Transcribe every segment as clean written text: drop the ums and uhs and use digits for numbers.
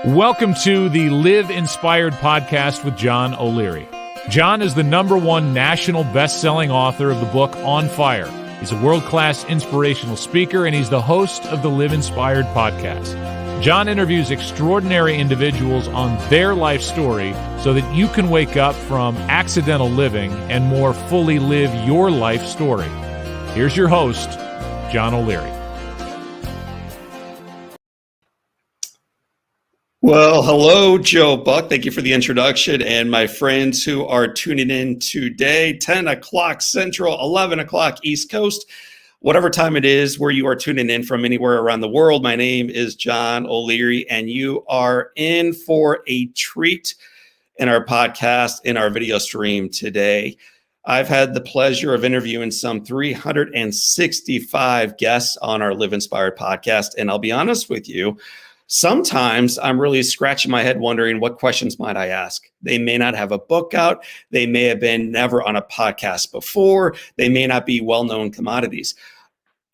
Welcome to the Live Inspired podcast with John O'Leary. John is the #1 national best-selling author of the book On Fire. He's a world-class inspirational speaker, and he's the host of the Live Inspired podcast. John interviews extraordinary individuals on their life story so that you can wake up from accidental living and more fully live your life story. Here's your host, John O'Leary. Well, hello, Joe Buck. Thank you for the introduction. And my friends who are tuning in today, 10 o'clock Central, 11 o'clock East Coast, whatever time it is where you are tuning in from anywhere around the world. My name is John O'Leary, and you are in for a treat in our podcast, in our video stream today. I've had the pleasure of interviewing some 365 guests on our Live Inspired podcast. And I'll be honest with you, sometimes I'm really scratching my head wondering what questions might I ask. They may not have a book out. They may have been never on a podcast before. They may not be well-known commodities.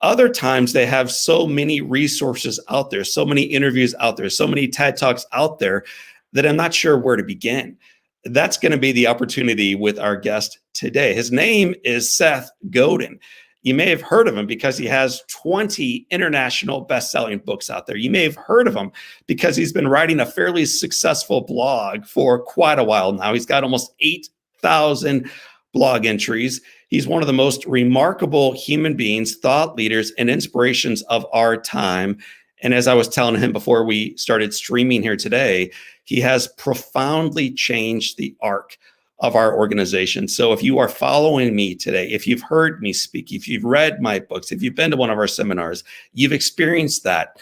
Other times they have so many resources out there, so many interviews out there, so many TED Talks out there that I'm not sure where to begin. That's going to be the opportunity with our guest today. His name is Seth Godin. You may have heard of him because he has 20 international best-selling books out there. You may have heard of him because he's been writing a fairly successful blog for quite a while now. He's got almost 8,000 blog entries. He's one of the most remarkable human beings, thought leaders, and inspirations of our time. And as I was telling him before we started streaming here today, he has profoundly changed the arc of our organization. So if you are following me today, if you've heard me speak, if you've read my books, if you've been to one of our seminars, you've experienced that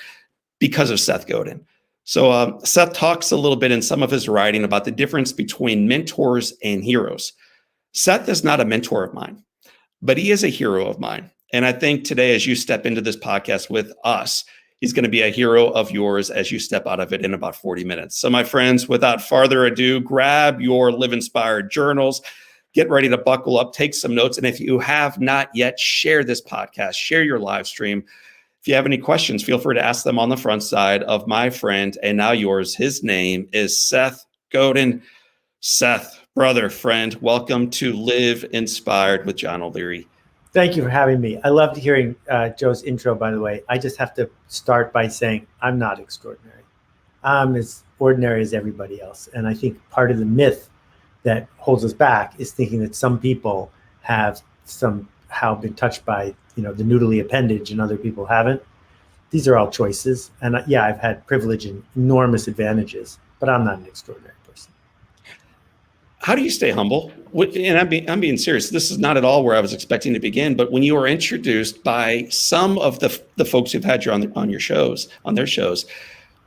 because of Seth Godin. So Seth talks a little bit in some of his writing about the difference between mentors and heroes. Seth is not a mentor of mine, but he is a hero of mine. And I think today, as you step into this podcast with us, he's going to be a hero of yours as you step out of it in about 40 minutes. So my friends, without further ado, grab your Live Inspired journals, get ready to buckle up, take some notes. And if you have not yet, share this podcast, share your live stream. If you have any questions, feel free to ask them on the front side of my friend and now yours. His name is Seth Godin. Seth, brother, friend, welcome to Live Inspired with John O'Leary. Thank you for having me. I loved hearing Joe's intro, by the way. I just have to start by saying I'm not extraordinary. I'm as ordinary as everybody else. And I think part of the myth that holds us back is thinking that some people have somehow been touched by, the noodly appendage and other people haven't. These are all choices. And yeah, I've had privilege and enormous advantages, but I'm not an extraordinary person. How do you stay humble? And I'm being serious. This is not at all where I was expecting to begin. But when you were introduced by some of the folks who've had you on their shows,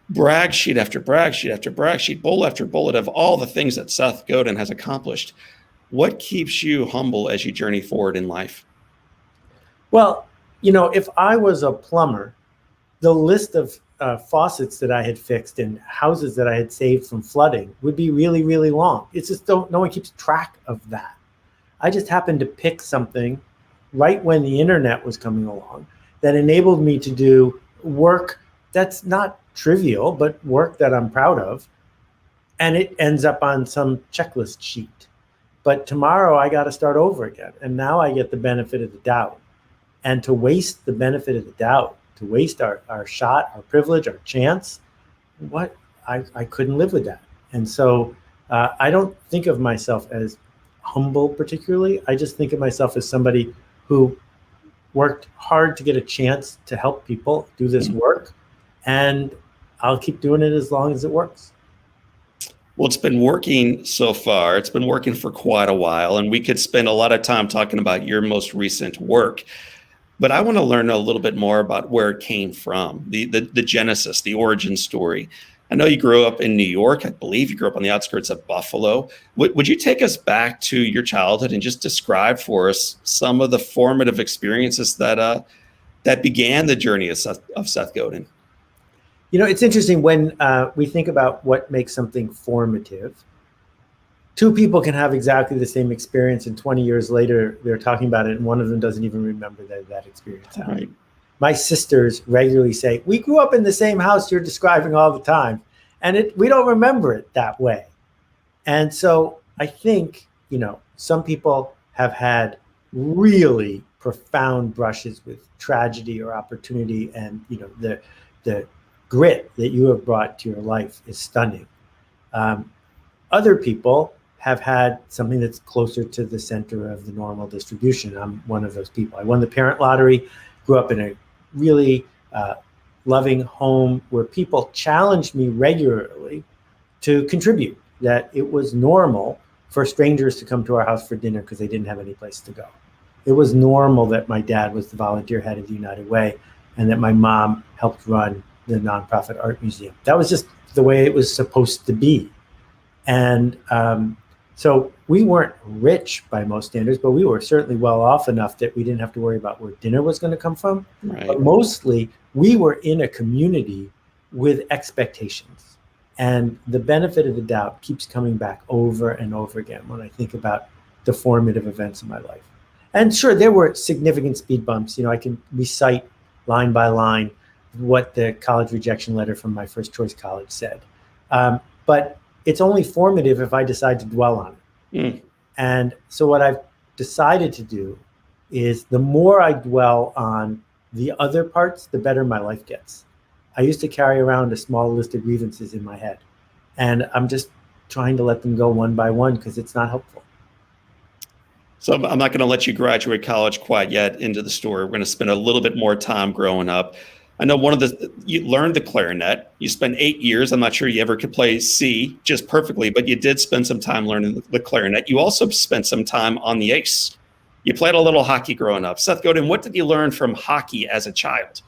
brag sheet after brag sheet after brag sheet, bullet after bullet of all the things that Seth Godin has accomplished. What keeps you humble as you journey forward in life? Well, if I was a plumber, the list of faucets that I had fixed and houses that I had saved from flooding would be really, really long. It's just no one keeps track of that. I just happened to pick something right when the internet was coming along that enabled me to do work that's not trivial, but work that I'm proud of. And it ends up on some checklist sheet. But tomorrow I got to start over again. And now I get the benefit of the doubt. And to waste the benefit of the doubt, to waste our shot, our privilege, our chance, I couldn't live with that. And so I don't think of myself as humble particularly. I just think of myself as somebody who worked hard to get a chance to help people do this work. And I'll keep doing it as long as it works. Well, it's been working so far. It's been working for quite a while. And we could spend a lot of time talking about your most recent work. But I want to learn a little bit more about where it came from, the genesis, the origin story. I know you grew up in New York. I believe you grew up on the outskirts of Buffalo. Would you take us back to your childhood and just describe for us some of the formative experiences that began the journey of Seth Godin? It's interesting when we think about what makes something formative. Two people can have exactly the same experience, and 20 years later, they're talking about it, and one of them doesn't even remember that experience happened. Right. My sisters regularly say, we grew up in the same house you're describing all the time. And we don't remember it that way. And so I think, some people have had really profound brushes with tragedy or opportunity, and the grit that you have brought to your life is stunning. Other people have had something that's closer to the center of the normal distribution. I'm one of those people. I won the parent lottery, grew up in a really loving home where people challenged me regularly to contribute, that it was normal for strangers to come to our house for dinner because they didn't have any place to go. It was normal that my dad was the volunteer head of the United Way and that my mom helped run the nonprofit art museum. That was just the way it was supposed to be. And so we weren't rich by most standards, but we were certainly well off enough that we didn't have to worry about where dinner was going to come from. Right. But mostly we were in a community with expectations. And the benefit of the doubt keeps coming back over and over again when I think about the formative events of my life. And sure, there were significant speed bumps. I can recite line by line what the college rejection letter from my first choice college said. But it's only formative if I decide to dwell on it. And so what I've decided to do is the more I dwell on the other parts, the better my life gets. I used to carry around a small list of grievances in my head, and I'm just trying to let them go one by one because it's not helpful. So I'm not going to let you graduate college quite yet into the story. We're going to spend a little bit more time growing up. I know you learned the clarinet. You spent 8 years. I'm not sure you ever could play C just perfectly, but you did spend some time learning the clarinet. You also spent some time on the ace. You played a little hockey growing up. Seth Godin, what did you learn from hockey as a child?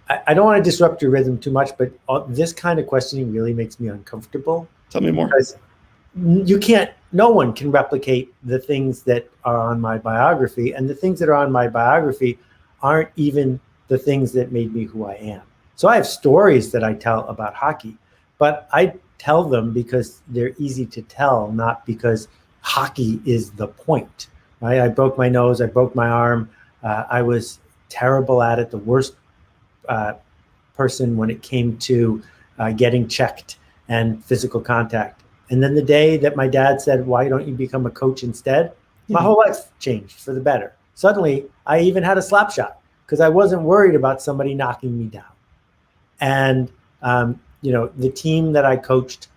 I don't want to disrupt your rhythm too much, but this kind of questioning really makes me uncomfortable. Tell me more. Because no one can replicate the things that are on my biography, and the things that are on my biography aren't even the things that made me who I am. So I have stories that I tell about hockey, but I tell them because they're easy to tell, not because hockey is the point. Right? I broke my nose, I broke my arm. I was terrible at it, the worst person when it came to getting checked and physical contact. And then the day that my dad said, "Why don't you become a coach instead?" My whole life changed for the better. Suddenly, I even had a slap shot because I wasn't worried about somebody knocking me down. And, the team that I coached,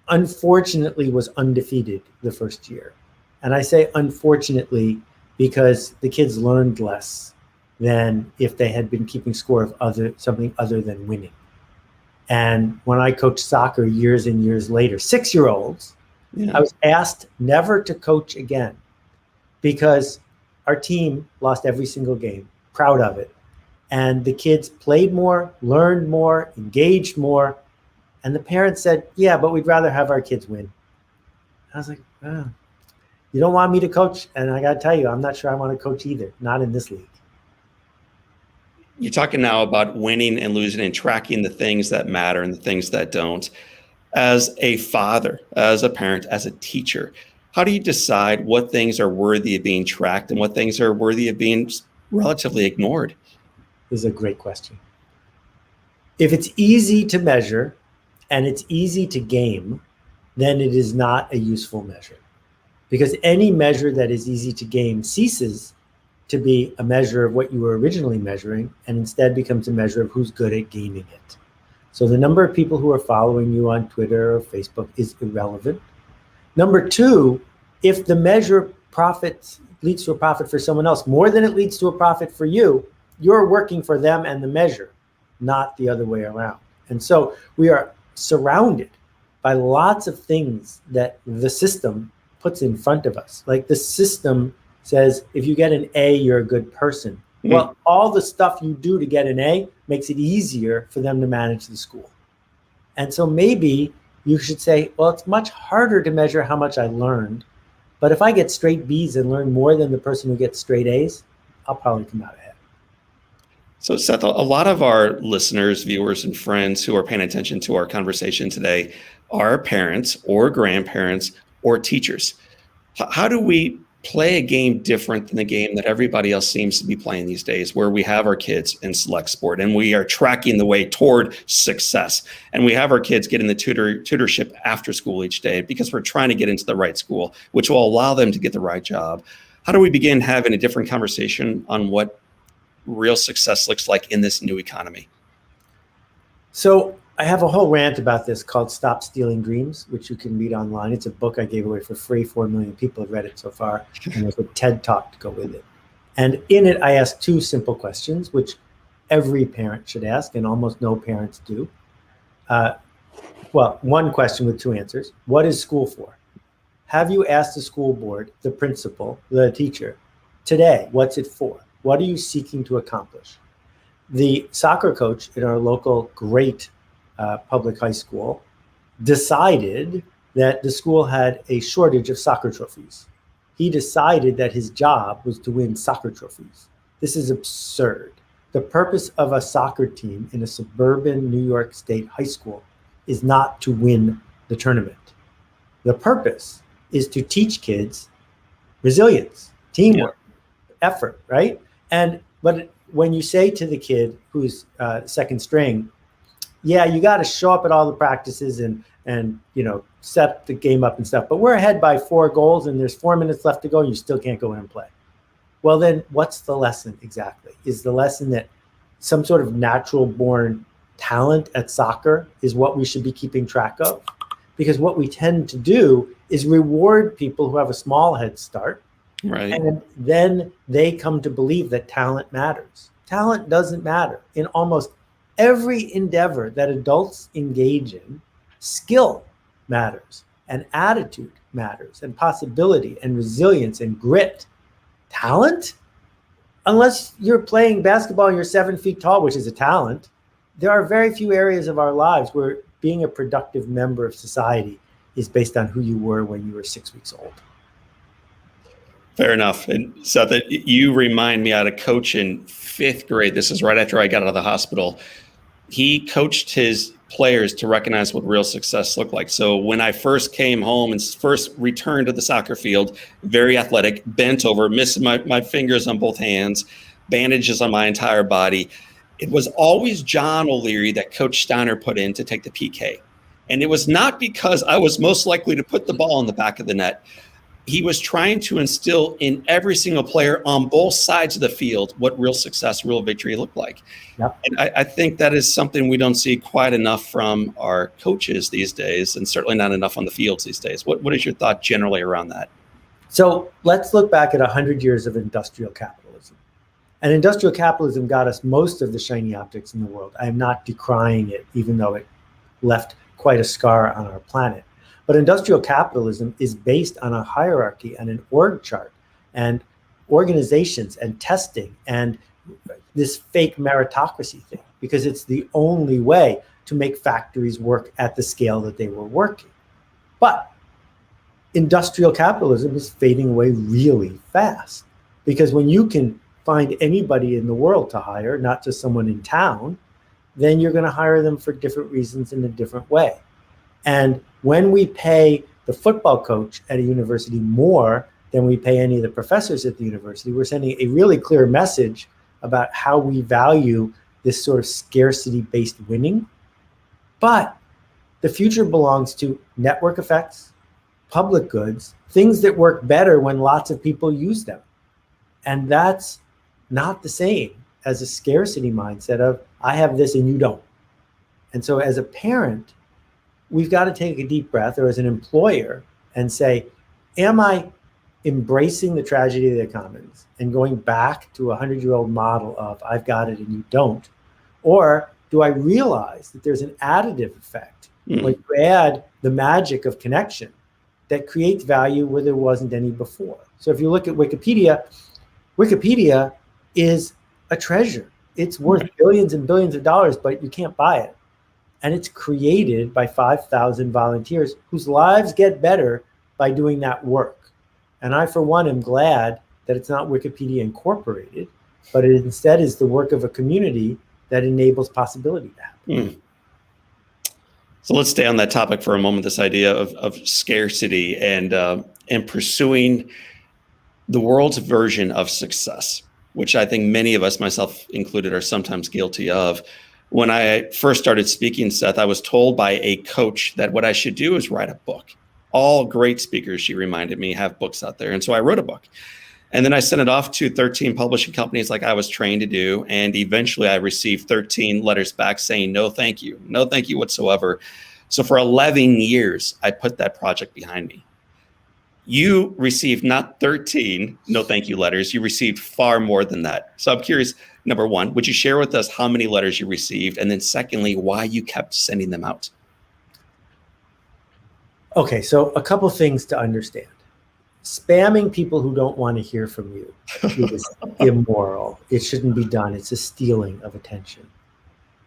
unfortunately, was undefeated the first year. And I say unfortunately because the kids learned less than if they had been keeping score of something other than winning. And when I coached soccer years and years later, 6-year-olds, I was asked never to coach again because our team lost every single game, proud of it. And the kids played more, learned more, engaged more. And the parents said, "Yeah, but we'd rather have our kids win." I was like, "Oh, you don't want me to coach?" And I got to tell you, I'm not sure I want to coach either, not in this league. You're talking now about winning and losing and tracking the things that matter and the things that don't. As a father, as a parent, as a teacher, how do you decide what things are worthy of being tracked and what things are worthy of being relatively ignored? This is a great question. If it's easy to measure and it's easy to game, then it is not a useful measure. Because any measure that is easy to game ceases to be a measure of what you were originally measuring and instead becomes a measure of who's good at gaming it. So the number of people who are following you on Twitter or Facebook is irrelevant. Number two, if the measure leads to a profit for someone else more than it leads to a profit for you, you're working for them and the measure, not the other way around. And so we are surrounded by lots of things that the system puts in front of us. Like the system says, if you get an A, you're a good person. Well, all the stuff you do to get an A makes it easier for them to manage the school. And so maybe you should say, well, it's much harder to measure how much I learned, but if I get straight B's and learn more than the person who gets straight A's, I'll probably come out ahead. So Seth, a lot of our listeners, viewers, and friends who are paying attention to our conversation today are parents or grandparents or teachers. How do we play a game different than the game that everybody else seems to be playing these days, where we have our kids in select sport and we are tracking the way toward success. And we have our kids getting the tutorship after school each day because we're trying to get into the right school, which will allow them to get the right job. How do we begin having a different conversation on what real success looks like in this new economy? So I have a whole rant about this called Stop Stealing Dreams, which you can read online. It's a book I gave away for free. 4 million people have read it so far. And there's a TED Talk to go with it. And in it, I ask 2 simple questions, which every parent should ask, and almost no parents do. Well, one question with 2 answers. What is school for? Have you asked the school board, the principal, the teacher, today, what's it for? What are you seeking to accomplish? The soccer coach in our local great public high school decided that the school had a shortage of soccer trophies. He decided that his job was to win soccer trophies. This is absurd. The purpose of a soccer team in a suburban New York State high school is not to win the tournament. The purpose is to teach kids resilience, teamwork, effort, right? But when you say to the kid who's second string, yeah, you got to show up at all the practices and set the game up and stuff, but we're ahead by 4 goals and there's 4 minutes left to go and you still can't go in and play. Well, then what's the lesson exactly? Is the lesson that some sort of natural born talent at soccer is what we should be keeping track of? Because what we tend to do is reward people who have a small head start. Right. And then they come to believe that talent matters. Talent doesn't matter. In almost every endeavor that adults engage in, skill matters, and attitude matters, and possibility, and resilience, and grit. Talent? Unless you're playing basketball and you're 7 feet tall, which is a talent, there are very few areas of our lives where being a productive member of society is based on who you were when you were 6 weeks old. Fair enough. And Seth, you remind me, I had a coach in 5th grade. This is right after I got out of the hospital. He coached his players to recognize what real success looked like. So when I first came home and first returned to the soccer field, very athletic, bent over, missing my fingers on both hands, bandages on my entire body, it was always John O'Leary that Coach Steiner put in to take the PK. And it was not because I was most likely to put the ball in the back of the net. He was trying to instill in every single player on both sides of the field what real success, real victory looked like. Yep. And I think that is something we don't see quite enough from our coaches these days, and certainly not enough on the fields these days. What is your thought generally around that? So let's look back at 100 years of industrial capitalism. And industrial capitalism got us most of the shiny objects in the world. I am not decrying it, even though it left quite a scar on our planet. But industrial capitalism is based on a hierarchy and an org chart and organizations and testing and this fake meritocracy thing, because it's the only way to make factories work at the scale that they were working. But industrial capitalism is fading away really fast, because when you can find anybody in the world to hire, not just someone in town, then you're going to hire them for different reasons in a different way. And when we pay the football coach at a university more than we pay any of the professors at the university, we're sending a really clear message about how we value this sort of scarcity-based winning. But the future belongs to network effects, public goods, things that work better when lots of people use them. And that's not the same as a scarcity mindset of, I have this and you don't. And so as a parent, we've got to take a deep breath, or as an employer, and say, am I embracing the tragedy of the commons and going back to a 100-year-old model of I've got it and you don't? Or do I realize that there's an additive effect when you add the magic of connection that creates value where there wasn't any before? So if you look at Wikipedia, Wikipedia is a treasure. It's worth billions and billions of dollars, but you can't buy it. And it's created by 5,000 volunteers whose lives get better by doing that work. And I, for one, am glad that it's not Wikipedia Incorporated, but it instead is the work of a community that enables possibility to happen. So let's stay on that topic for a moment, this idea of scarcity and pursuing the world's version of success, which I think many of us, myself included, are sometimes guilty of. When I first started speaking, Seth, I was told by a coach that what I should do is write a book. All great speakers, she reminded me, have books out there. And so I wrote a book. And then I sent it off to 13 publishing companies like I was trained to do. And eventually I received 13 letters back saying, no, thank you. No, thank you whatsoever. So for 11 years, I put that project behind me. You received not 13 no thank you letters. You received far more than that. So I'm curious, number one, would you share with us how many letters you received? And then secondly, why you kept sending them out? Okay, so a couple things to understand. Spamming people who don't want to hear from you is immoral. It shouldn't be done. It's a stealing of attention.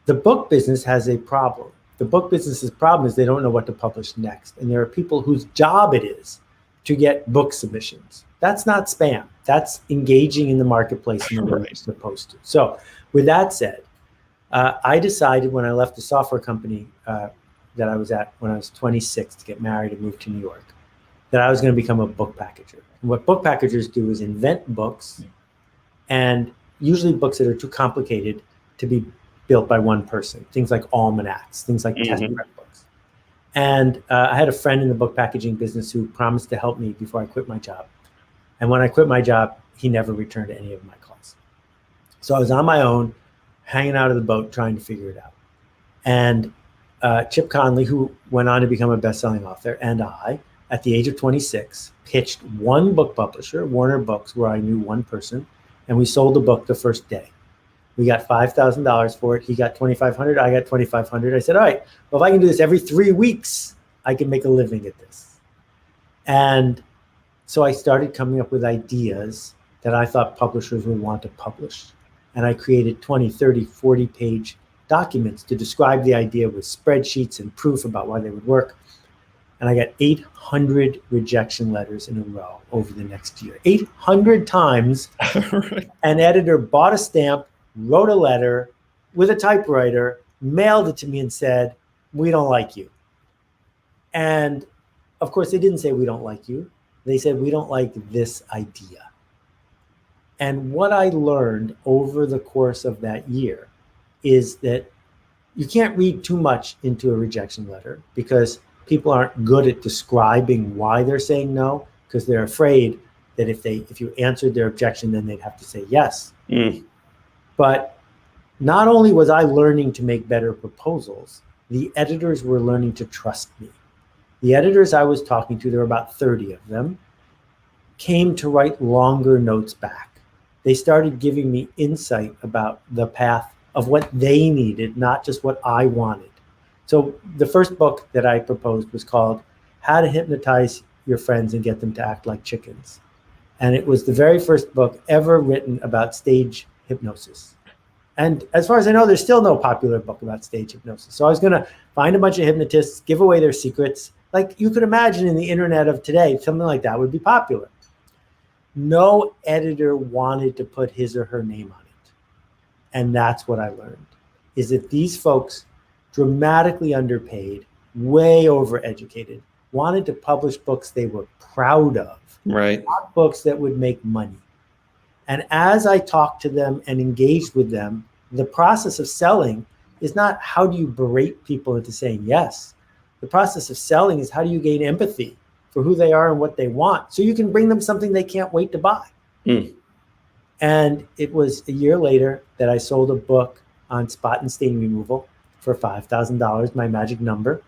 The book business has a problem. The book business's problem is they don't know what to publish next. And there are people whose job it is to get book submissions. That's not spam. That's engaging in the marketplace in the way it's supposed to. So with that said, I decided when I left the software company that I was at when I was 26 to get married and move to New York, that I was going to become a book packager. And what book packagers do is invent books, and usually books that are too complicated to be built by one person. Things like almanacs, things like test prep books. And I had a friend in the book packaging business who promised to help me before I quit my job. And when I quit my job, he never returned any of my calls. So I was on my own, hanging out of the boat, trying to figure it out. And Chip Conley, who went on to become a best-selling author, and I, at the age of 26, pitched one book publisher, Warner Books, where I knew one person, and we sold the book the first day. We got $5,000 for it. He got $2,500. I got $2,500. I said, all right, well, if I can do this every 3 weeks, I can make a living at this. And so I started coming up with ideas that I thought publishers would want to publish. And I created 20, 30, 40-page documents to describe the idea with spreadsheets and proof about why they would work. And I got 800 rejection letters in a row over the next year. 800 times. Right. An editor bought a stamp, wrote a letter with a typewriter, mailed it to me and said, we don't like you. And of course, they didn't say we don't like you. They said, we don't like this idea. And what I learned over the course of that year is that you can't read too much into a rejection letter because people aren't good at describing why they're saying no, because they're afraid that if you answered their objection, then they'd have to say yes. But not only was I learning to make better proposals, the editors were learning to trust me. The editors I was talking to, there were about 30 of them, came to write longer notes back. They started giving me insight about the path of what they needed, not just what I wanted. So the first book that I proposed was called How to Hypnotize Your Friends and Get Them to Act Like Chickens. And it was the very first book ever written about stage hypnosis. And as far as I know, there's still no popular book about stage hypnosis. So I was going to find a bunch of hypnotists, give away their secrets. Like you could imagine in the internet of today, something like that would be popular. No editor wanted to put his or her name on it. And that's what I learned, is that these folks, dramatically underpaid, way overeducated, wanted to publish books they were proud of, right? Not books that would make money. And as I talked to them and engaged with them, the process of selling is not how do you berate people into saying yes. The process of selling is how do you gain empathy for who they are and what they want so you can bring them something they can't wait to buy. And it was a year later that I sold a book on spot and stain removal for $5,000, my magic number.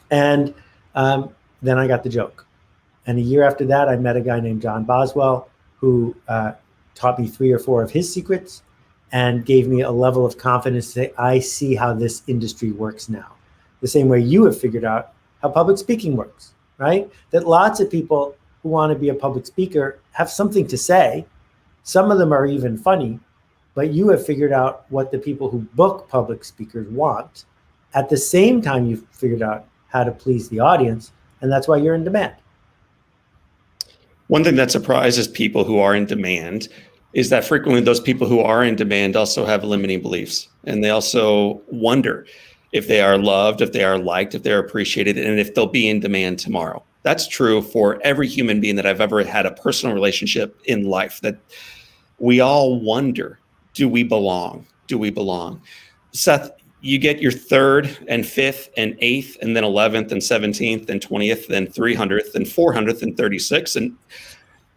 And then I got the joke. And a year after that, I met a guy named John Boswell who taught me 3 or 4 of his secrets and gave me a level of confidence to say, I see how this industry works now. The same way you have figured out how public speaking works, right? That lots of people who want to be a public speaker have something to say. Some of them are even funny, but you have figured out what the people who book public speakers want. At the same time, you've figured out how to please the audience, and that's why you're in demand. One thing that surprises people who are in demand is that frequently those people who are in demand also have limiting beliefs. And they also wonder if they are loved, if they are liked, if they're appreciated, and if they'll be in demand tomorrow. That's true for every human being that I've ever had a personal relationship in life, that we all wonder, do we belong? Do we belong? Seth, you get your 3rd and 5th and 8th and then 11th and 17th and 20th and 300th and 400th and 36th. And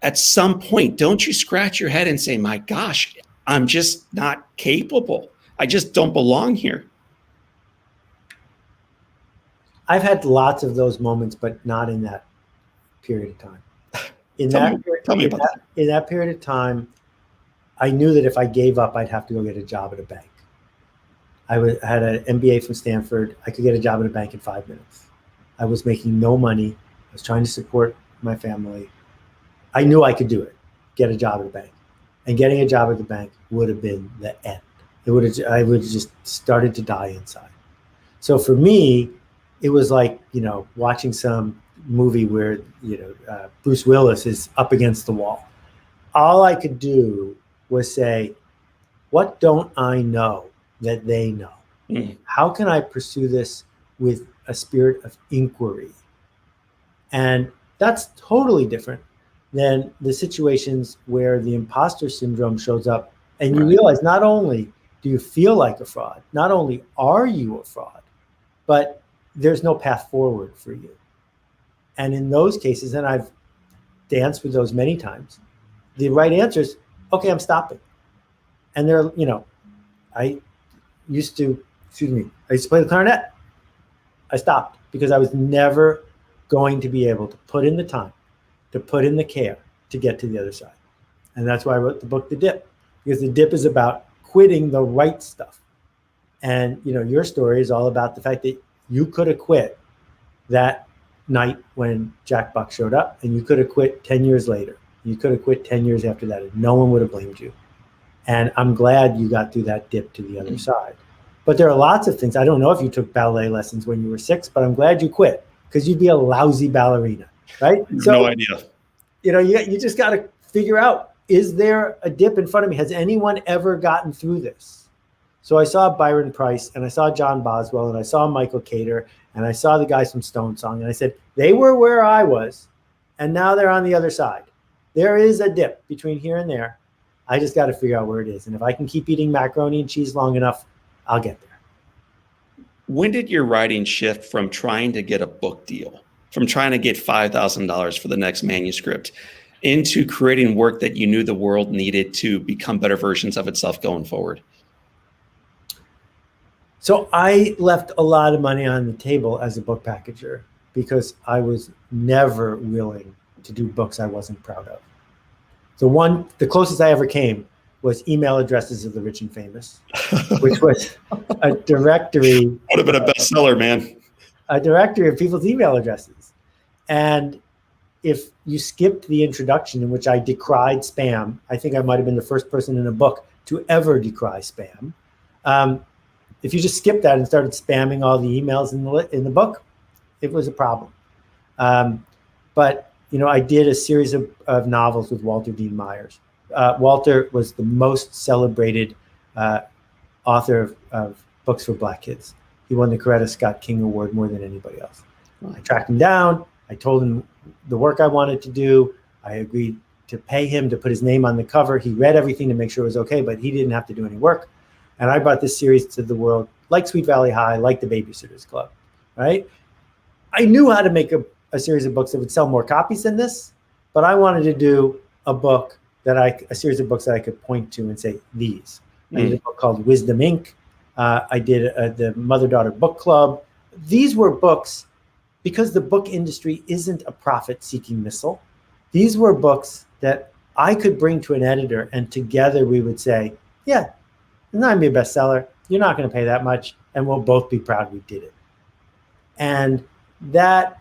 at some point, don't you scratch your head and say, my gosh, I'm just not capable. I just don't belong here. I've had lots of those moments, but not in that period of time. Tell me about that. In that period of time, I knew that if I gave up, I'd have to go get a job at a bank. I had an MBA from Stanford. I could get a job at a bank in 5 minutes. I was making no money. I was trying to support my family. I knew I could do it, get a job at a bank. And getting a job at the bank would have been the end. I would have just started to die inside. So for me, it was like, watching some movie where, Bruce Willis is up against the wall. All I could do was say, what don't I know that they know? How can I pursue this with a spirit of inquiry? And that's totally different than the situations where the imposter syndrome shows up and you realize not only do you feel like a fraud, not only are you a fraud, but there's no path forward for you. And in those cases, and I've danced with those many times, the right answer is, okay, I'm stopping. And I used to play the clarinet. I stopped because I was never going to be able to put in the time, to put in the care to get to the other side. And that's why I wrote the book, The Dip, because the dip is about quitting the right stuff. And, your story is all about the fact that you could have quit that night when Jack Buck showed up, and you could have quit 10 years later. You could have quit 10 years after that, and no one would have blamed you. And I'm glad you got through that dip to the other side. But there are lots of things. I don't know if you took ballet lessons when you were 6, but I'm glad you quit, because you'd be a lousy ballerina, right? No idea. You just got to figure out, is there a dip in front of me? Has anyone ever gotten through this? So I saw Byron Price, and I saw John Boswell, and I saw Michael Cater, and I saw the guys from Stone Song, and I said, they were where I was, and now they're on the other side. There is a dip between here and there. I just got to figure out where it is. And if I can keep eating macaroni and cheese long enough, I'll get there. When did your writing shift from trying to get a book deal, from trying to get $5,000 for the next manuscript, into creating work that you knew the world needed to become better versions of itself going forward? So I left a lot of money on the table as a book packager because I was never willing to do books I wasn't proud of. The closest I ever came was Email Addresses of the Rich and Famous, which was a directory. Would have been a bestseller, man. A directory of people's email addresses. And if you skipped the introduction in which I decried spam, I think I might have been the first person in a book to ever decry spam. If you just skipped that and started spamming all the emails in the book, it was a problem. But I did a series of novels with Walter Dean Myers. Walter was the most celebrated author of books for Black kids. He won the Coretta Scott King Award more than anybody else. I tracked him down. I told him the work I wanted to do. I agreed to pay him to put his name on the cover. He read everything to make sure it was okay, but he didn't have to do any work. And I brought this series to the world like Sweet Valley High, like the Babysitter's Club, right? I knew how to make a series of books that would sell more copies than this, but I wanted to do a series of books that I could point to and say, these. I did a book called Wisdom Inc. I did the Mother-Daughter Book Club. These were books, because the book industry isn't a profit-seeking missile. These were books that I could bring to an editor, and together we would say, yeah, it's not going to be a bestseller. You're not going to pay that much, and we'll both be proud we did it. And that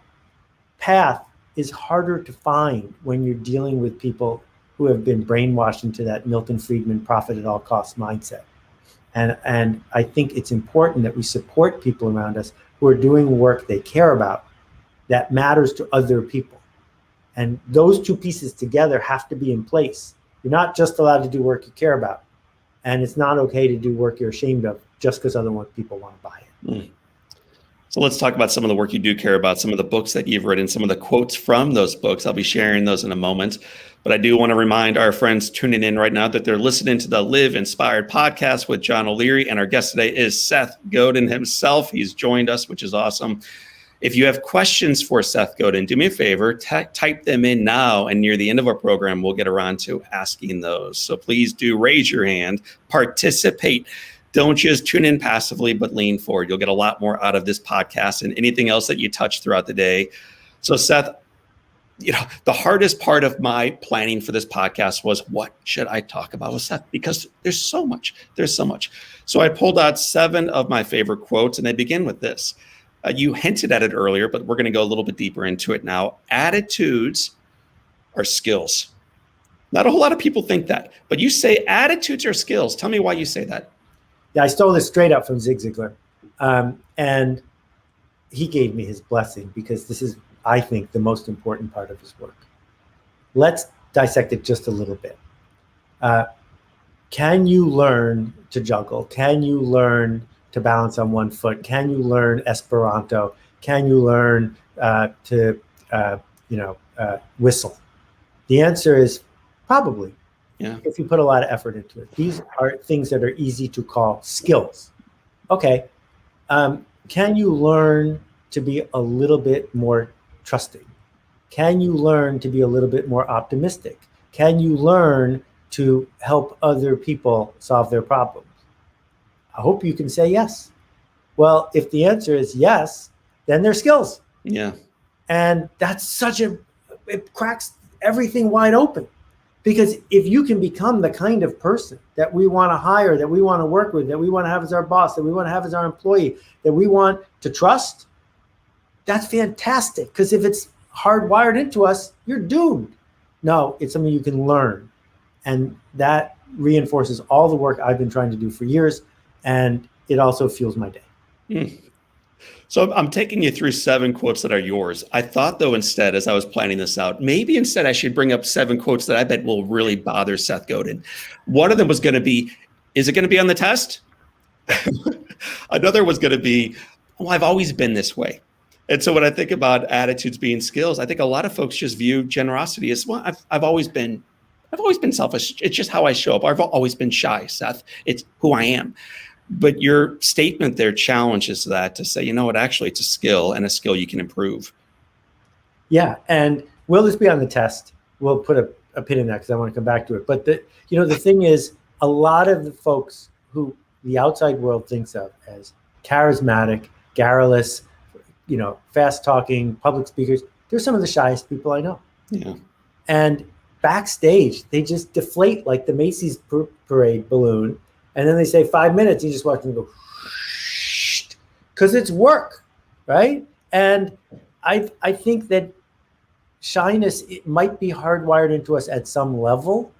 path is harder to find when you're dealing with people who have been brainwashed into that Milton Friedman profit at all costs mindset. And I think it's important that we support people around us who are doing work they care about that matters to other people. And those two pieces together have to be in place. You're not just allowed to do work you care about. And it's not okay to do work you're ashamed of just because other people want to buy it. So let's talk about some of the work you do care about, some of the books that you've written, some of the quotes from those books. I'll be sharing those in a moment. But I do want to remind our friends tuning in right now that they're listening to the Live Inspired podcast with John O'Leary. And our guest today is Seth Godin himself. He's joined us, which is awesome. If you have questions for Seth Godin, do me a favor, type them in now. And near the end of our program, we'll get around to asking those. So please do raise your hand, participate. Don't just tune in passively, but lean forward. You'll get a lot more out of this podcast and anything else that you touch throughout the day. So Seth, the hardest part of my planning for this podcast was, what should I talk about with Seth? Because there's so much. So I pulled out 7 of my favorite quotes, and they begin with this. You hinted at it earlier, but we're going to go a little bit deeper into it now. Attitudes are skills. Not a whole lot of people think that, but you say attitudes are skills. Tell me why you say that. Yeah, I stole this straight up from Zig Ziglar. And he gave me his blessing, because this is, I think, the most important part of his work. Let's dissect it just a little bit. Can you learn to juggle? Can you learn to balance on one foot? Can you learn Esperanto? Can you learn to whistle? The answer is probably. Yeah. If you put a lot of effort into it. These are things that are easy to call skills. Okay. Can you learn to be a little bit more trusting? Can you learn to be a little bit more optimistic? Can you learn to help other people solve their problems? I hope you can say yes. Well, if the answer is yes, then they're skills. Yeah. And that's it cracks everything wide open. Because if you can become the kind of person that we want to hire, that we want to work with, that we want to have as our boss, that we want to have as our employee, that we want to trust, that's fantastic. Because if it's hardwired into us, you're doomed. No, it's something you can learn. And that reinforces all the work I've been trying to do for years. And it also fuels my day. So I'm taking you through 7 quotes that are yours. I thought, though, instead, as I was planning this out, maybe instead I should bring up 7 quotes that I bet will really bother Seth Godin. One of them was going to be, is it going to be on the test? Another was going to be, well, I've always been this way. And so when I think about attitudes being skills, I think a lot of folks just view generosity as, well, I've always been selfish. It's just how I show up. I've always been shy, Seth. It's who I am. But your statement there challenges that to say, you know what, actually it's a skill, and a skill you can improve. Yeah. And will this be on the test? We'll put a pin in that because I want to come back to it. But the thing is, a lot of the folks who the outside world thinks of as charismatic, garrulous, fast talking public speakers, they're some of the shyest people I know. Yeah. And backstage, they just deflate like the Macy's parade balloon. And then they say 5 minutes, you just watch them go, because it's work, right? And I think that shyness, it might be hardwired into us at some level,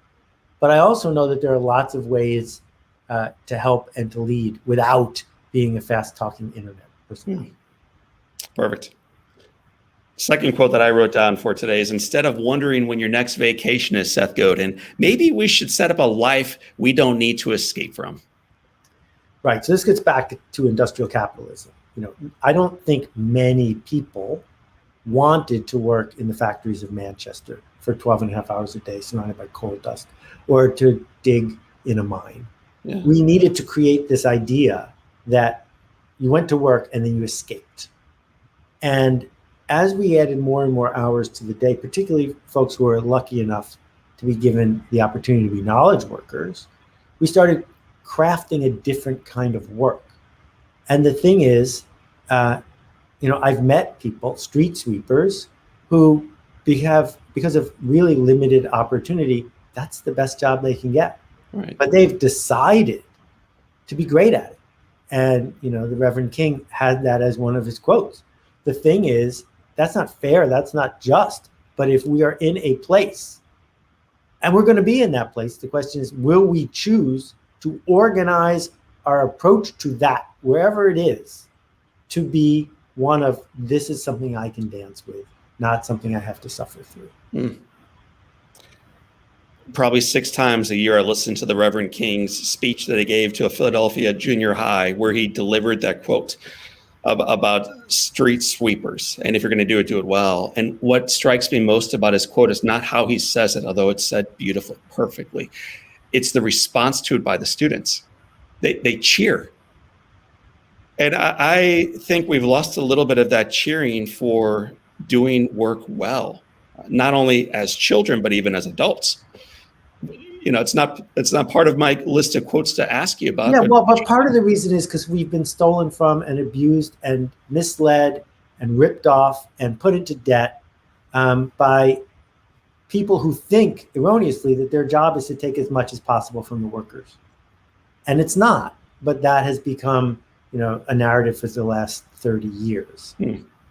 but I also know that there are lots of ways to help and to lead without being a fast-talking internet person. Perfect. Second quote that I wrote down for today is, instead of wondering when your next vacation is, Seth Godin, maybe we should set up a life we don't need to escape from. Right. So this gets back to industrial capitalism. I don't think many people wanted to work in the factories of Manchester for 12 and a half hours a day, surrounded by coal dust, or to dig in a mine. Yeah. We needed to create this idea that you went to work and then you escaped. And as we added more and more hours to the day, particularly folks who are lucky enough to be given the opportunity to be knowledge workers, we started crafting a different kind of work. And the thing is, I've met people, street sweepers, who because of really limited opportunity, that's the best job they can get. Right. But they've decided to be great at it. And, the Reverend King had that as one of his quotes. The thing is, that's not fair. That's not just. But if we are in a place, and we're going to be in that place, the question is, will we choose to organize our approach to that, wherever it is, to be one of, this is something I can dance with, not something I have to suffer through. Probably 6 times a year I listen to the Reverend King's speech that he gave to a Philadelphia junior high, where he delivered that quote. about street sweepers. And if you're going to do it well. And what strikes me most about his quote is not how he says it, although it's said beautifully, perfectly. It's the response to it by the students. They cheer. And I think we've lost a little bit of that cheering for doing work well, not only as children, but even as adults. It's not part of my list of quotes to ask you about. Yeah, but part of the reason is because we've been stolen from and abused and misled and ripped off and put into debt by people who think erroneously that their job is to take as much as possible from the workers. And it's not, but that has become, a narrative for the last 30 years.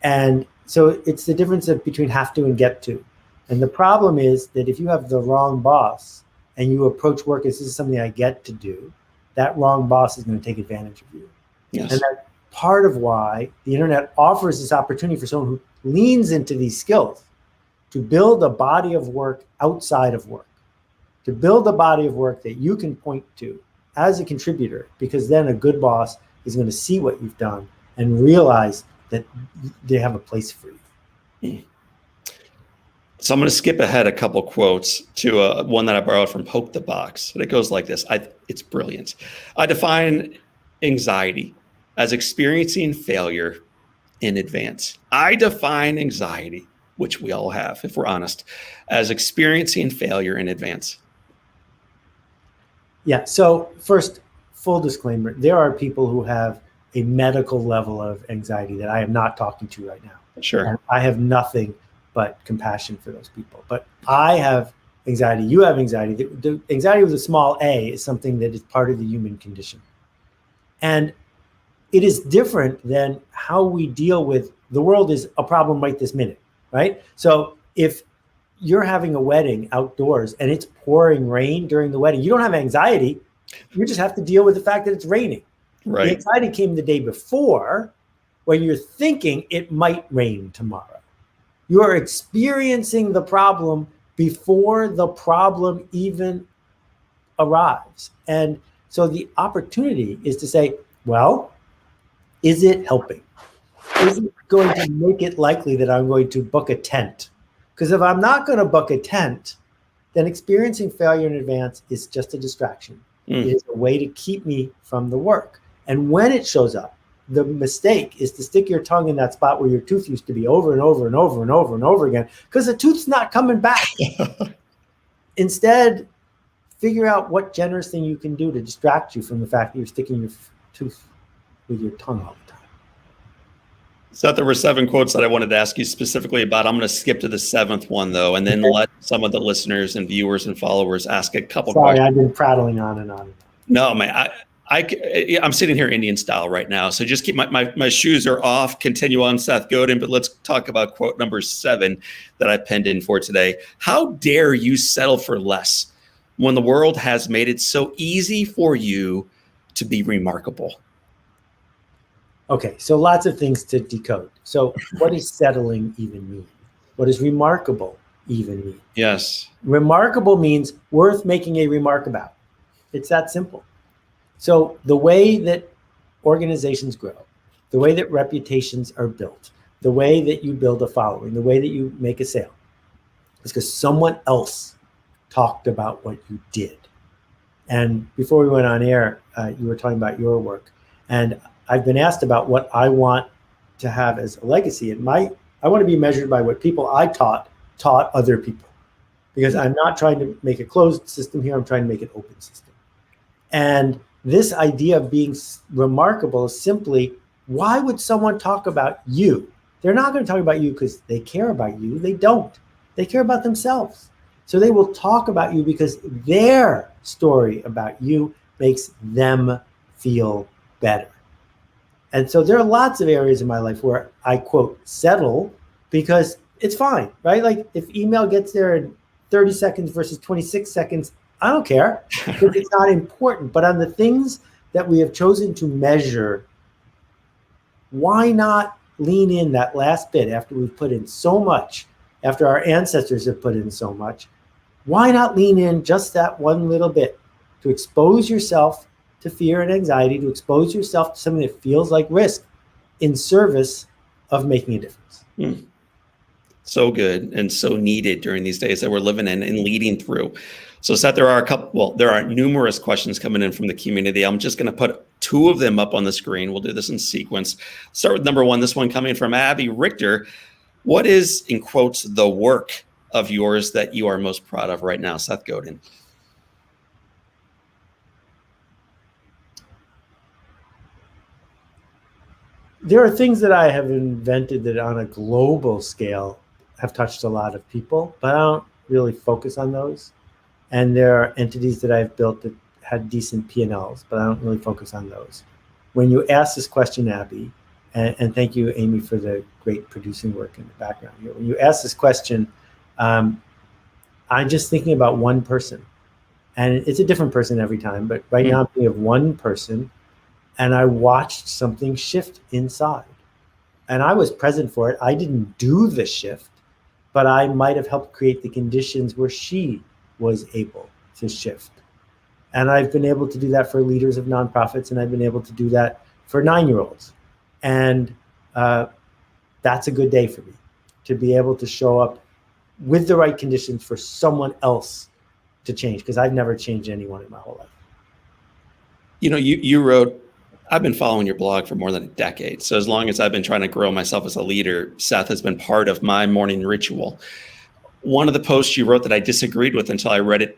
And so it's the difference between have to and get to. And the problem is that if you have the wrong boss, and you approach work as this is something I get to do, that wrong boss is going to take advantage of you. Yes. And that's part of why the internet offers this opportunity for someone who leans into these skills to build a body of work outside of work, to build a body of work that you can point to as a contributor, because then a good boss is going to see what you've done and realize that they have a place for you. So I'm going to skip ahead a couple quotes to one that I borrowed from Poke the Box. And it goes like this. It's brilliant. I define anxiety as experiencing failure in advance. I define anxiety, which we all have, if we're honest, as experiencing failure in advance. Yeah. So first, full disclaimer, there are people who have a medical level of anxiety that I am not talking to right now. Sure. And I have nothing but compassion for those people. But I have anxiety. You have anxiety. The anxiety with a small a is something that is part of the human condition. And it is different than how we deal with the world is a problem right this minute, right? So if you're having a wedding outdoors and it's pouring rain during the wedding, you don't have anxiety. You just have to deal with the fact that it's raining. Right. The anxiety came the day before when you're thinking it might rain tomorrow. You are experiencing the problem before the problem even arrives. And so the opportunity is to say, well, is it helping? Is it going to make it likely that I'm going to book a tent? Because if I'm not going to book a tent, then experiencing failure in advance is just a distraction. It is a way to keep me from the work. And when it shows up, the mistake is to stick your tongue in that spot where your tooth used to be over and over and over and over and over again, because the tooth's not coming back. Instead, figure out what generous thing you can do to distract you from the fact that you're sticking your tooth with your tongue all the time. Seth, there were 7 quotes that I wanted to ask you specifically about. I'm going to skip to the 7th one, though, and then let some of the listeners and viewers and followers ask a couple questions. Sorry, I've been prattling on and on. No, man, I'm sitting here Indian style right now. So just keep my shoes are off, continue on Seth Godin, but let's talk about quote number 7 that I penned in for today. How dare you settle for less when the world has made it so easy for you to be remarkable? Okay, so lots of things to decode. So what does settling even mean? What does remarkable even mean? Yes. Remarkable means worth making a remark about. It's that simple. So the way that organizations grow, the way that reputations are built, the way that you build a following, the way that you make a sale, is because someone else talked about what you did. And before we went on air, you were talking about your work. And I've been asked about what I want to have as a legacy. And I want to be measured by what people I taught other people. Because I'm not trying to make a closed system here, I'm trying to make an open system. And this idea of being remarkable is simply, why would someone talk about you? They're not going to talk about you because they care about you. They don't. They care about themselves. So they will talk about you because their story about you makes them feel better. And so there are lots of areas in my life where I, quote, settle because it's fine, right? Like if email gets there in 30 seconds versus 26 seconds, I don't care because it's not important. But on the things that we have chosen to measure, why not lean in that last bit after we've put in so much, after our ancestors have put in so much? Why not lean in just that one little bit to expose yourself to fear and anxiety, to expose yourself to something that feels like risk? in service of making a difference. So good and so needed during these days that we're living in and leading through. So Seth, there are numerous questions coming in from the community. I'm just going to put two of them up on the screen. We'll do this in sequence. Start with number one, this one coming from Abby Richter. What is, in quotes, the work of yours that you are most proud of right now, Seth Godin? There are things that I have invented that on a global scale have touched a lot of people, but I don't really focus on those. And there are entities that I've built that had decent P&Ls, but I don't really focus on those. When you ask this question, Abby, and thank you, Amy, for the great producing work in the background here. When you ask this question, I'm just thinking about one person. And it's a different person every time, but right now I'm thinking of one person, and I watched something shift inside. And I was present for it. I didn't do the shift, but I might have helped create the conditions where she was able to shift. And I've been able to do that for leaders of nonprofits, and I've been able to do that for 9-year-olds. And that's a good day for me, to be able to show up with the right conditions for someone else to change, because I've never changed anyone in my whole life. You know, you wrote, I've been following your blog for more than a decade. So as long as I've been trying to grow myself as a leader, Seth has been part of my morning ritual. One of the posts you wrote that I disagreed with until I read it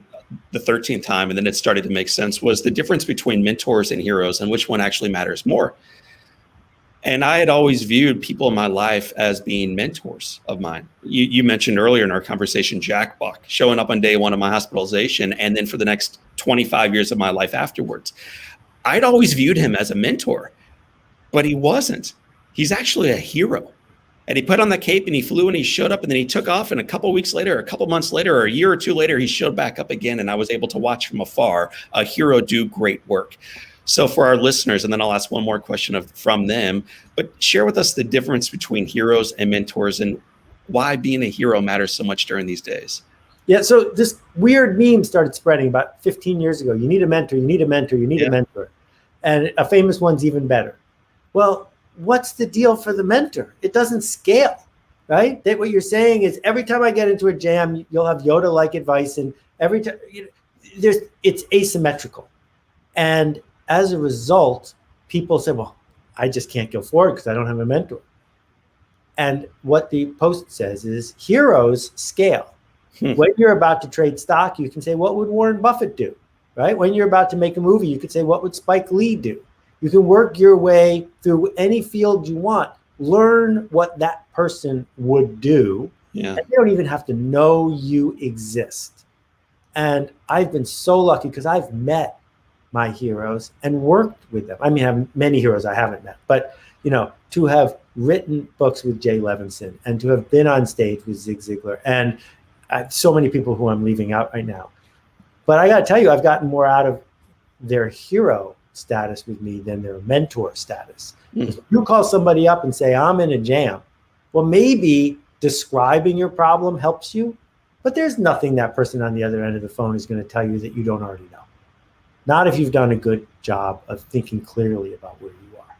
the 13th time, and then it started to make sense, was the difference between mentors and heroes and which one actually matters more. And I had always viewed people in my life as being mentors of mine. You mentioned earlier in our conversation, Jack Buck, showing up on day one of my hospitalization, and then for the next 25 years of my life afterwards. I'd always viewed him as a mentor, but he wasn't. He's actually a hero. And he put on the cape and he flew and he showed up, and then he took off, and a couple of weeks later, or a couple months later, or a year or two later, he showed back up again, and I was able to watch from afar a hero do great work. So for our listeners, and then I'll ask one more question from them, but share with us the difference between heroes and mentors and why being a hero matters so much during these days. Yeah, so this weird meme started spreading about 15 years ago. You need a mentor, you need a mentor, you need a mentor. And a famous one's even better. Well, what's the deal for the mentor? It doesn't scale, right? That what you're saying is every time I get into a jam, you'll have Yoda-like advice, and every time it's asymmetrical. And as a result, people say, well, I just can't go forward because I don't have a mentor. And what the post says is heroes scale. When you're about to trade stock, you can say, what would Warren Buffett do? Right? When you're about to make a movie, you could say, what would Spike Lee do? You can work your way through any field you want. Learn what that person would do. Yeah. And they don't even have to know you exist. And I've been so lucky because I've met my heroes and worked with them. I mean, I have many heroes I haven't met, but to have written books with Jay Levinson and to have been on stage with Zig Ziglar, and so many people who I'm leaving out right now. But I got to tell you, I've gotten more out of their hero status with me than their mentor status. If you call somebody up and say, I'm in a jam, well, maybe describing your problem helps you, but there's nothing that person on the other end of the phone is going to tell you that you don't already know. Not if you've done a good job of thinking clearly about where you are.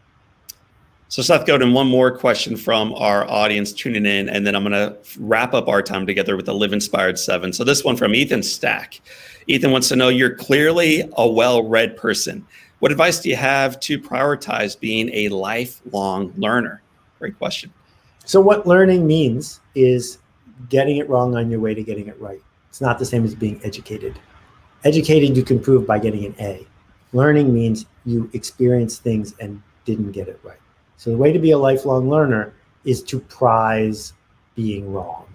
So Seth Godin, one more question from our audience tuning in, and then I'm going to wrap up our time together with the Live Inspired 7. So this one from Ethan Stack. Ethan wants to know, you're clearly a well-read person. What advice do you have to prioritize being a lifelong learner? Great question. So what learning means is getting it wrong on your way to getting it right. It's not the same as being educated. Educated, you can prove by getting an A. Learning means you experience things and didn't get it right. So the way to be a lifelong learner is to prize being wrong,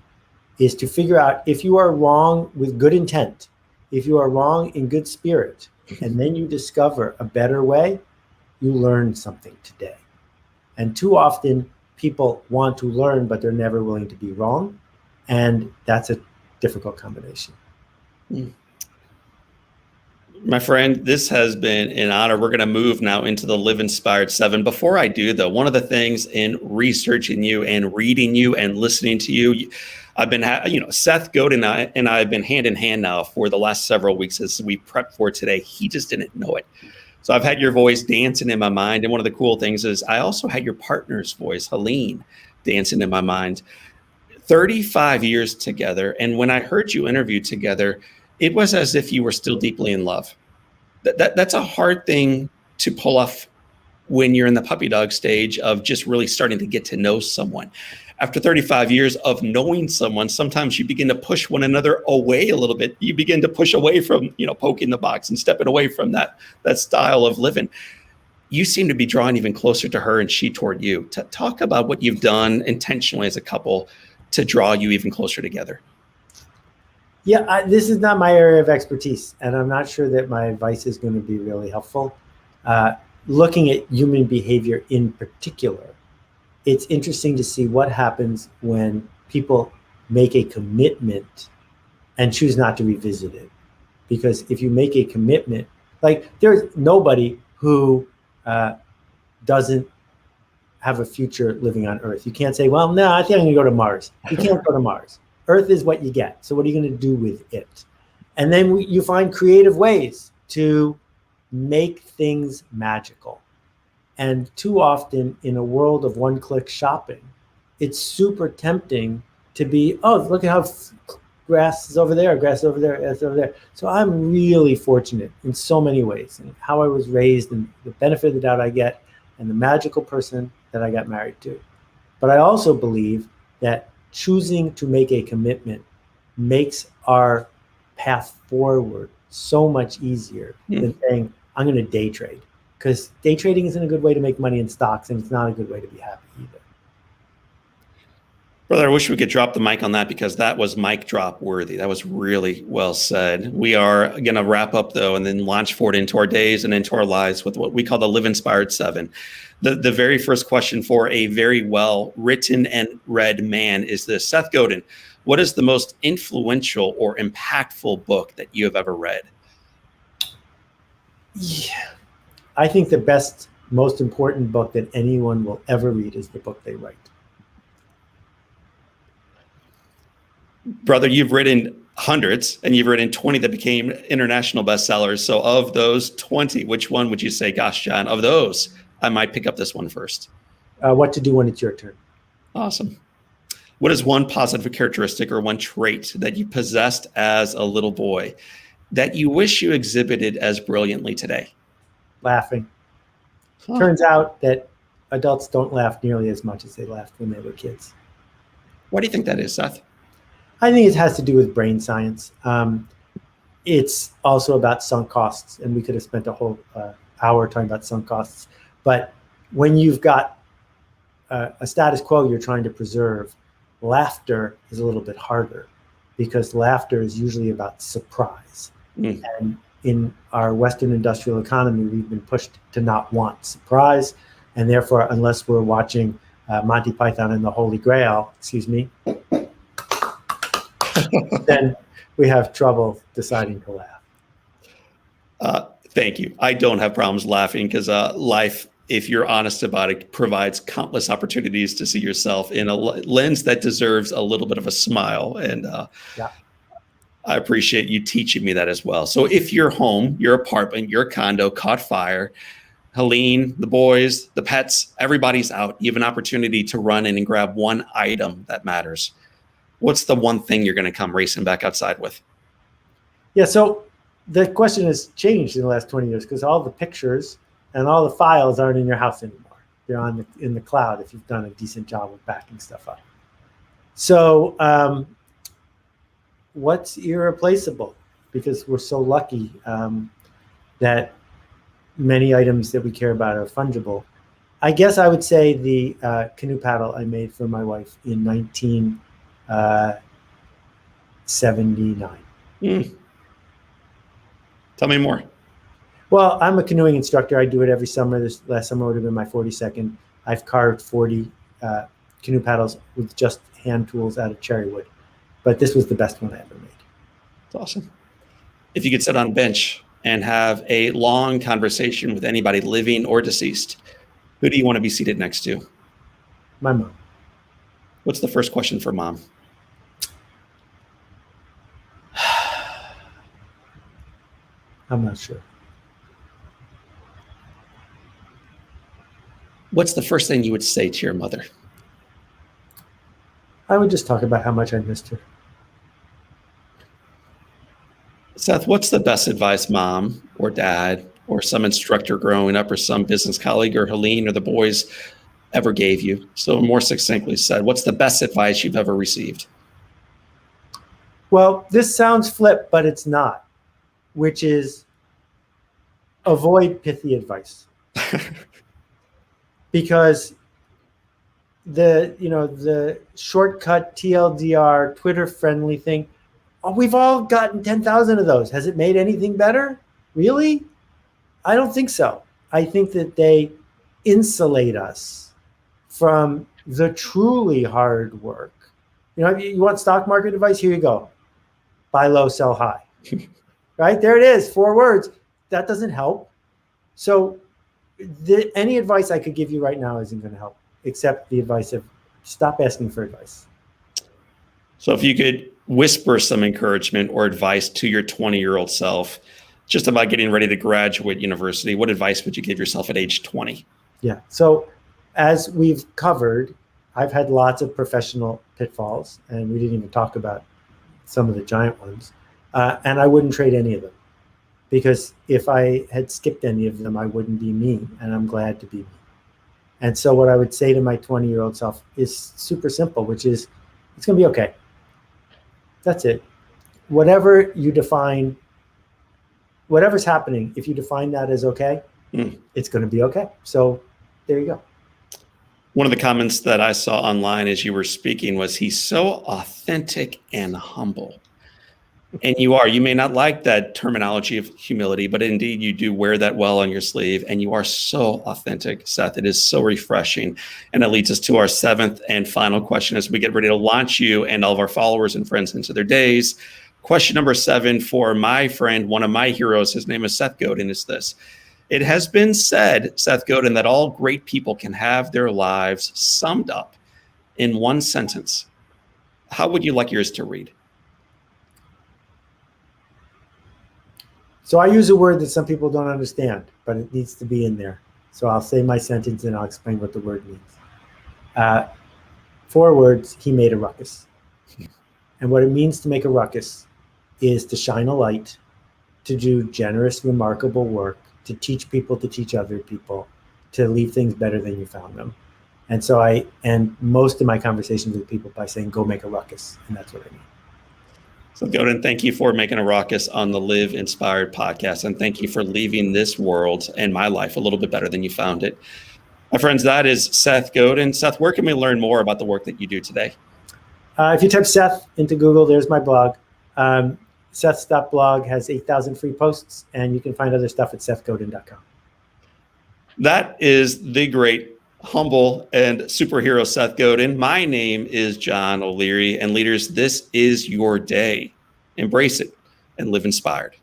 is to figure out if you are wrong with good intent, if you are wrong in good spirit, and then you discover a better way, you learn something today. And too often people want to learn, but they're never willing to be wrong. And that's a difficult combination. My friend, this has been an honor. We're going to move now into the Live Inspired 7. Before I do, though, one of the things in researching you and reading you and listening to you, I've been, Seth Godin and I have been hand in hand now for the last several weeks as we prep for today. He just didn't know it. So I've had your voice dancing in my mind. And one of the cool things is I also had your partner's voice, Helene, dancing in my mind. 35 years together. And when I heard you interview together, it was as if you were still deeply in love. That's a hard thing to pull off when you're in the puppy dog stage of just really starting to get to know someone. After 35 years of knowing someone, sometimes you begin to push one another away a little bit. You begin to push away from, poking the box and stepping away from that style of living. You seem to be drawing even closer to her and she toward you. Talk about what you've done intentionally as a couple to draw you even closer together. Yeah, this is not my area of expertise, and I'm not sure that my advice is going to be really helpful. Looking at human behavior in particular, it's interesting to see what happens when people make a commitment and choose not to revisit it. Because if you make a commitment, like there's nobody who doesn't have a future living on Earth. You can't say, well, no, I think I'm going to go to Mars. You can't go to Mars. Earth is what you get. So what are you going to do with it? And then you find creative ways to make things magical. And too often in a world of one-click shopping, it's super tempting to be, oh, look at how grass is over there, grass is over there, grass is over there. So I'm really fortunate in so many ways, and how I was raised and the benefit of the doubt I get and the magical person that I got married to. But I also believe that choosing to make a commitment makes our path forward so much easier than saying, I'm going to day trade. Because day trading isn't a good way to make money in stocks, and it's not a good way to be happy either. Brother, I wish we could drop the mic on that, because that was mic drop worthy. That was really well said. We are going to wrap up, though, and then launch forward into our days and into our lives with what we call the Live Inspired 7. The very first question for a very well written and read man is this: Seth Godin, what is the most influential or impactful book that you have ever read? Yeah. I think the best, most important book that anyone will ever read is the book they write. Brother, you've written hundreds, and you've written 20 that became international bestsellers. So of those 20, which one would you say, gosh, John, of those, I might pick up this one first? What to Do When It's Your Turn. Awesome. What is one positive characteristic or one trait that you possessed as a little boy that you wish you exhibited as brilliantly today? Laughing. Turns out that adults don't laugh nearly as much as they laughed when they were kids. Why do you think that is, Seth? I think it has to do with brain science. It's also about sunk costs, and we could have spent a whole hour talking about sunk costs. But when you've got a status quo you're trying to preserve, laughter is a little bit harder, because laughter is usually about surprise. And in our Western industrial economy, we've been pushed to not want surprise. And therefore, unless we're watching Monty Python and the Holy Grail, then we have trouble deciding to laugh. Thank you. I don't have problems laughing, because life, if you're honest about it, provides countless opportunities to see yourself in a lens that deserves a little bit of a smile. And I appreciate you teaching me that as well. So if your home, your apartment, your condo caught fire, Helene, the boys, the pets, everybody's out, you have an opportunity to run in and grab one item that matters. What's the one thing you're going to come racing back outside with? Yeah, so the question has changed in the last 20 years, because all the pictures and all the files aren't in your house anymore. They're in the cloud if you've done a decent job of backing stuff up. So what's irreplaceable? Because we're so lucky that many items that we care about are fungible. I guess I would say the canoe paddle I made for my wife in 1979. Tell me more. Well, I'm a canoeing instructor. I do it every summer. This last summer would have been my 42nd. I've carved 40 canoe paddles with just hand tools out of cherry wood. But this was the best one I ever made. That's awesome. If you could sit on a bench and have a long conversation with anybody living or deceased, who do you want to be seated next to? My mom. What's the first question for mom? I'm not sure. What's the first thing you would say to your mother? I would just talk about how much I missed her. Seth, what's the best advice mom or dad or some instructor growing up or some business colleague or Helene or the boys ever gave you? So more succinctly said, what's the best advice you've ever received? Well, this sounds flip, but it's not, which is avoid pithy advice. Because the shortcut TLDR Twitter friendly thing, we've all gotten 10,000 of those. Has it made anything better? Really? I don't think so. I think that they insulate us from the truly hard work. You want stock market advice? Here you go. Buy low, sell high. Right? There it is. 4 words. That doesn't help. So any advice I could give you right now isn't going to help, except the advice of stop asking for advice. So if you could whisper some encouragement or advice to your 20-year-old self, just about getting ready to graduate university, what advice would you give yourself at age 20? Yeah. So as we've covered, I've had lots of professional pitfalls, and we didn't even talk about some of the giant ones. And I wouldn't trade any of them, because if I had skipped any of them, I wouldn't be me, and I'm glad to be me. And so what I would say to my 20-year-old self is super simple, which is it's going to be okay. That's it. Whatever you define, whatever's happening, if you define that as okay, it's going to be okay. So there you go. One of the comments that I saw online as you were speaking was, he's so authentic and humble. And you may not like that terminology of humility, but indeed you do wear that well on your sleeve, and you are so authentic, Seth. It is so refreshing. And it leads us to our 7th and final question as we get ready to launch you and all of our followers and friends into their days. Question number 7 for my friend, one of my heroes, his name is Seth Godin, is this. It has been said, Seth Godin, that all great people can have their lives summed up in one sentence. How would you like yours to read? So I use a word that some people don't understand, but it needs to be in there. So I'll say my sentence and I'll explain what the word means. 4 words, he made a ruckus. And what it means to make a ruckus is to shine a light, to do generous, remarkable work, to teach people, to teach other people, to leave things better than you found them. And so I end most of my conversations with people by saying, go make a ruckus. And that's what I mean. So Godin, thank you for making a ruckus on the Live Inspired podcast. And thank you for leaving this world and my life a little bit better than you found it. My friends, that is Seth Godin. Seth, where can we learn more about the work that you do today? If you type Seth into Google, there's my blog. Seths.blog has 8,000 free posts, and you can find other stuff at sethgodin.com. That is the great, humble, and superhero Seth Godin. My name is John O'Leary, and leaders, this is your day. Embrace it and live inspired.